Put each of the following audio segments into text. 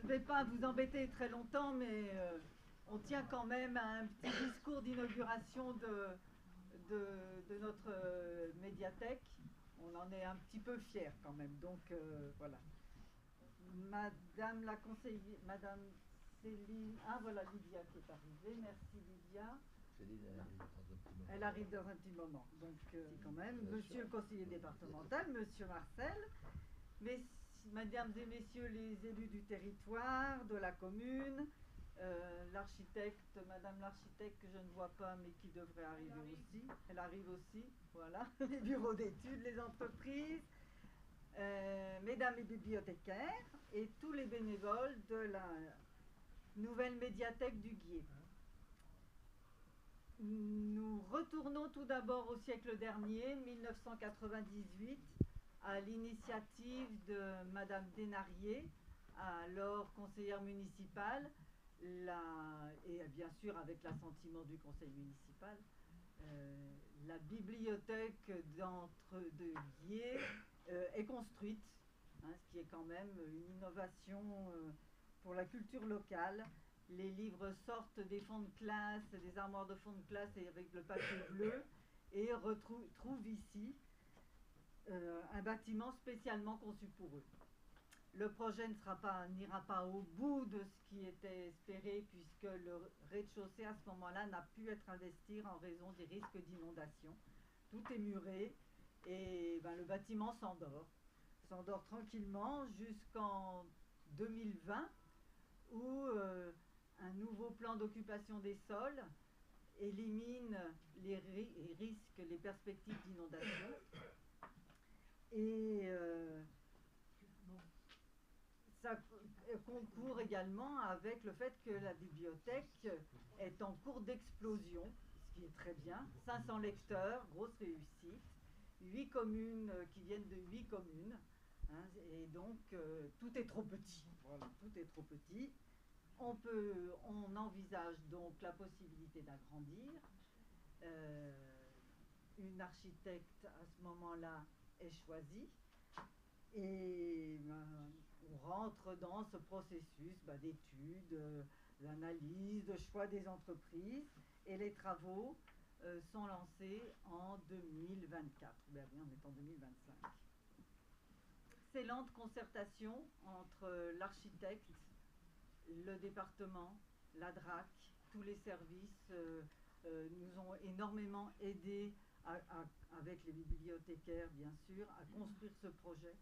ne vais pas vous embêter très longtemps, mais on tient quand même à un petit discours d'inauguration de notre médiathèque. On en est un petit peu fiers quand même. Donc voilà. Madame la conseillère, Madame Céline. Ah voilà Lydia qui est arrivée. Merci Lydia. Céline, elle arrive dans un petit moment. Donc quand même, monsieur le conseiller départemental, monsieur Marcel, mesdames et messieurs les élus du territoire, de la commune, l'architecte, madame l'architecte que je ne vois pas mais qui devrait arriver aussi. Elle arrive aussi, voilà, les bureaux d'études, les entreprises, mesdames les bibliothécaires et tous les bénévoles de la nouvelle médiathèque du Guiers. Nous retournons tout d'abord au siècle dernier, 1998, à l'initiative de Madame Denarié, alors conseillère municipale, et bien sûr avec l'assentiment du conseil municipal, la bibliothèque de Guiers est construite, hein, ce qui est quand même une innovation pour la culture locale. Les livres sortent des fonds de classe, des armoires de fonds de classe et avec le papier bleu, et trouvent ici un bâtiment spécialement conçu pour eux. Le projet n'ira pas au bout de ce qui était espéré, puisque le rez-de-chaussée à ce moment-là n'a pu être investi en raison des risques d'inondation. Tout est muré et le bâtiment s'endort tranquillement jusqu'en 2020, où un nouveau plan d'occupation des sols élimine les risques, les perspectives d'inondation. Et ça concourt également avec le fait que la bibliothèque est en cours d'explosion, ce qui est très bien. 500 lecteurs, grosse réussite. 8 communes qui viennent de 8 communes. Hein, et donc, tout est trop petit. Voilà, tout est trop petit. On envisage donc la possibilité d'agrandir. Une architecte à ce moment-là est choisie. Et on rentre dans ce processus d'études, d'analyse, de choix des entreprises, et les travaux sont lancés en 2024. Ben bien, on est en 2025. Excellente concertation entre l'architecte, le département, la DRAC, tous les services nous ont énormément aidés avec les bibliothécaires, bien sûr, à construire ce projet,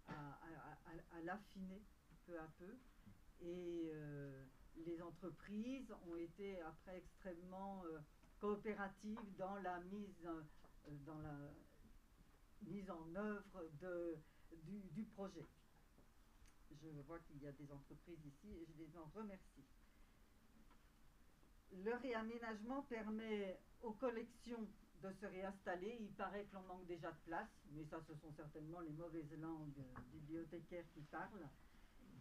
à l'affiner peu à peu. Et les entreprises ont été après extrêmement coopératives dans la mise en œuvre du projet. Je vois qu'il y a des entreprises ici et je les en remercie. Le réaménagement permet aux collections de se réinstaller. Il paraît que l'on manque déjà de place, mais ça, ce sont certainement les mauvaises langues bibliothécaires qui parlent.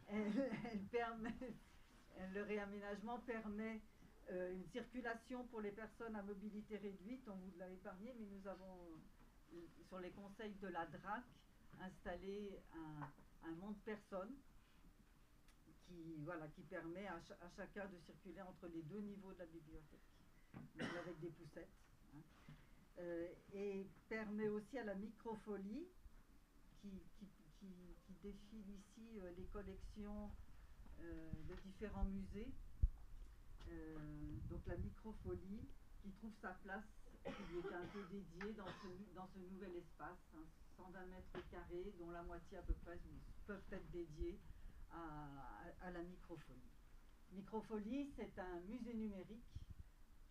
Le réaménagement permet une circulation pour les personnes à mobilité réduite. On vous l'a épargné, mais nous avons, sur les conseils de la DRAC, installé un monte-personnes qui permet à chacun de circuler entre les deux niveaux de la bibliothèque, même avec des poussettes. Hein. Et permet aussi à la microfolie, qui défile ici les collections de différents musées. Donc la microfolie qui trouve sa place, qui lui est un peu dédiée dans ce nouvel espace, hein, 120 mètres carrés, dont la moitié à peu près peuvent être dédiés à la microfolie. Microfolie, c'est un musée numérique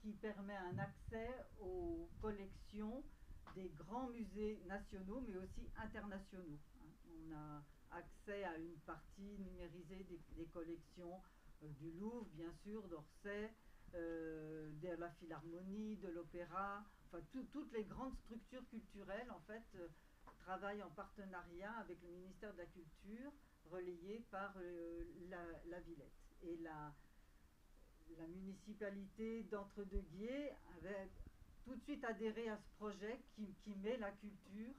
qui permet un accès aux collections des grands musées nationaux, mais aussi internationaux. On a accès à une partie numérisée des collections du Louvre, bien sûr, d'Orsay, de la Philharmonie, de l'Opéra, enfin toutes les grandes structures culturelles en fait travaillent en partenariat avec le ministère de la Culture, relayé par la Villette. Et la municipalité d'Entre-deux-Guiers avait tout de suite adhéré à ce projet qui met la culture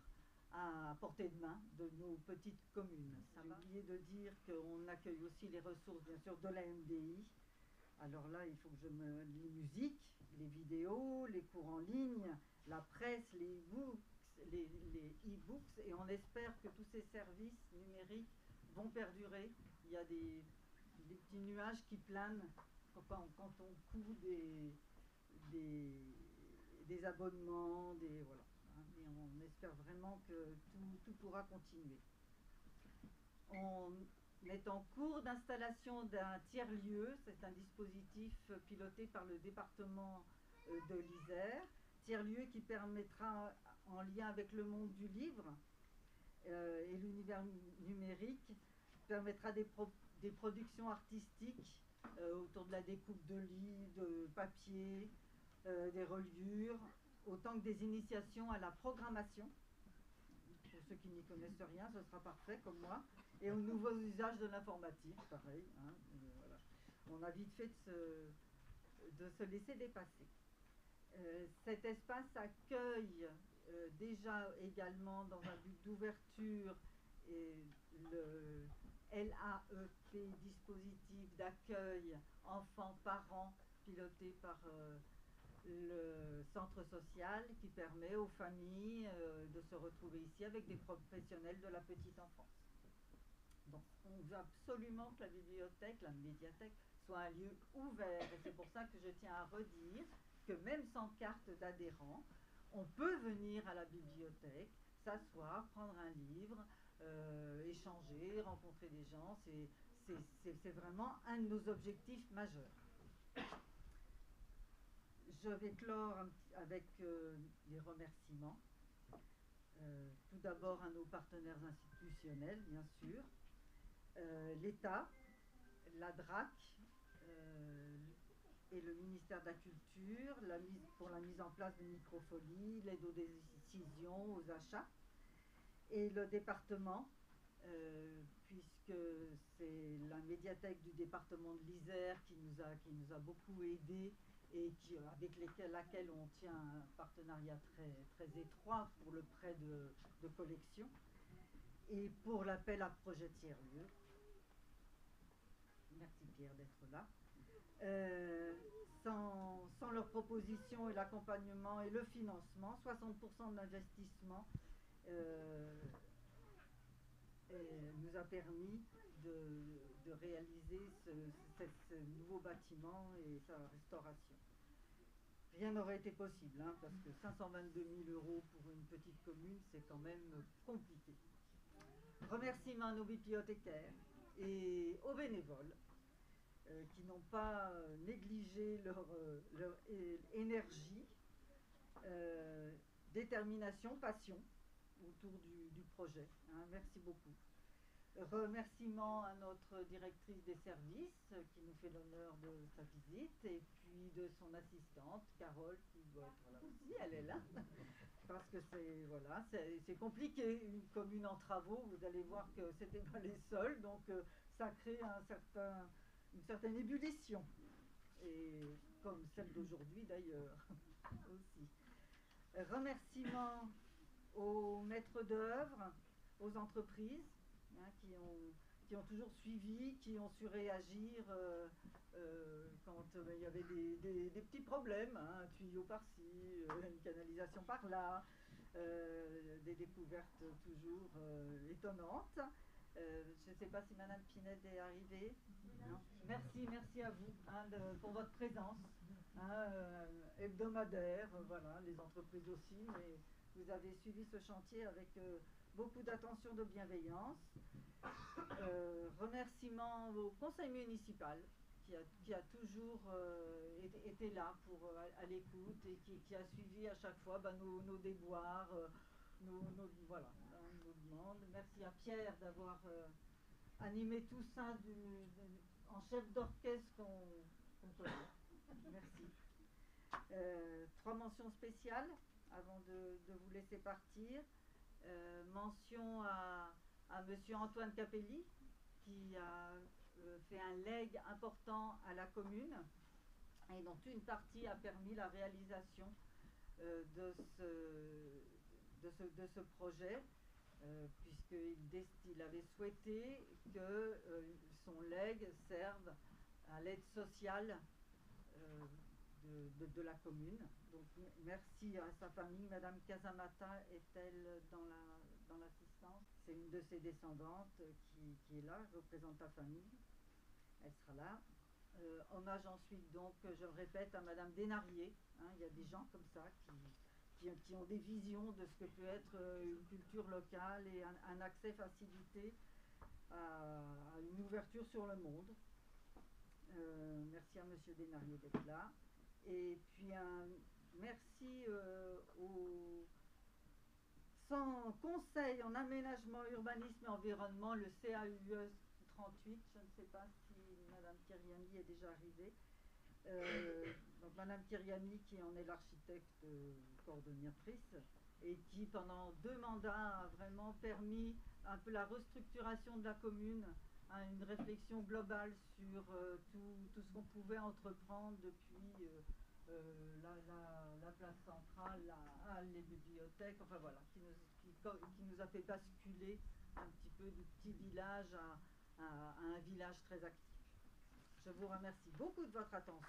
à portée de main de nos petites communes. J'ai oublié de dire qu'on accueille aussi les ressources, bien sûr, de la MDI. Alors là, il faut que les musiques, les vidéos, les cours en ligne, la presse, les e-books, et on espère que tous ces services numériques vont perdurer. Il y a des petits nuages qui planent quand on coud des abonnements, voilà. Et on espère vraiment que tout pourra continuer. On est en cours d'installation d'un tiers-lieu. C'est un dispositif piloté par le département de l'Isère. Tiers-lieu qui permettra, en lien avec le monde du livre et l'univers numérique, permettra des productions artistiques autour de la découpe de livres, de papier, des reliures, autant que des initiations à la programmation. Pour ceux qui n'y connaissent rien, ce sera parfait comme moi. Et aux nouveaux usages de l'informatique, pareil. Hein, voilà. On a vite fait de se laisser dépasser. Cet espace accueille déjà également, dans un but d'ouverture, le LAEP, dispositif d'accueil enfants-parents, piloté par le centre social, qui permet aux familles de se retrouver ici avec des professionnels de la petite enfance. Donc on veut absolument que la bibliothèque, la médiathèque, soit un lieu ouvert, et c'est pour ça que je tiens à redire que même sans carte d'adhérent, on peut venir à la bibliothèque, s'asseoir, prendre un livre, échanger, rencontrer des gens. C'est vraiment un de nos objectifs majeurs. Je vais clore avec les remerciements. Tout d'abord à nos partenaires institutionnels, bien sûr, l'État, la DRAC et le ministère de la Culture, pour la mise en place de Microfolie, l'aide aux décisions, aux achats, et le département, puisque c'est la médiathèque du département de l'Isère qui nous a beaucoup aidés et avec laquelle on tient un partenariat très, très étroit pour le prêt de collection et pour l'appel à projet tiers-lieu. Merci Pierre d'être là. Sans leurs propositions et l'accompagnement et le financement, 60% de l'investissement nous a permis de réaliser ce nouveau bâtiment et sa restauration. Rien n'aurait été possible, hein, parce que 522 000 € pour une petite commune, c'est quand même compliqué. Remerciements à nos bibliothécaires et aux bénévoles qui n'ont pas négligé leur énergie, détermination, passion autour du projet. Hein, merci beaucoup. Remerciements à notre directrice des services qui nous fait l'honneur de sa visite, et puis de son assistante Carole qui doit être là aussi, elle est là, parce que c'est compliqué, une commune en travaux. Vous allez voir que c'était pas les seuls, donc ça crée une certaine ébullition, et comme celle d'aujourd'hui d'ailleurs aussi. Remerciements aux maîtres d'œuvre, aux entreprises, hein, qui ont toujours suivi, qui ont su réagir quand il y avait des petits problèmes, hein, un tuyau par-ci, une canalisation par-là, des découvertes toujours étonnantes. Je ne sais pas si Madame Pinette est arrivée. Non. Merci à vous, hein, pour votre présence, hein, hebdomadaire, voilà, les entreprises aussi, mais vous avez suivi ce chantier avec beaucoup d'attention, de bienveillance. Remerciements au conseil municipal qui a toujours été là à l'écoute, et qui a suivi à chaque fois nos déboires, nos demandes. Merci à Pierre d'avoir animé tout ça en chef d'orchestre qu'on connaît. Merci. 3 mentions spéciales avant de vous laisser partir. Mention à monsieur Antoine Capelli, qui a fait un legs important à la commune, et dont une partie a permis la réalisation de ce projet. puisqu'il avait souhaité que son legs serve à l'aide sociale de la commune. Donc merci à sa famille. Madame Casamata est-elle dans l'assistance? C'est une de ses descendantes qui est là, représente ta famille. Elle sera là. Hommage ensuite, donc, je le répète, à Madame Desnariers. Hein, il y a des gens comme ça qui ont des visions de ce que peut être une culture locale et un accès facilité à une ouverture sur le monde. Merci à Monsieur Desnariers d'être là. Et puis merci au conseil en aménagement, urbanisme et environnement, le CAUE 38. Je ne sais pas si Madame Kiriani est déjà arrivée. Donc Madame Kiriani qui en est l'architecte coordonnatrice et qui pendant 2 mandats a vraiment permis un peu la restructuration de la commune, hein, une réflexion globale sur tout ce qu'on pouvait entreprendre depuis la place centrale, la halle, les bibliothèques, enfin voilà, qui nous a fait basculer un petit peu du petit village à un village très actif. Je vous remercie beaucoup de votre attention.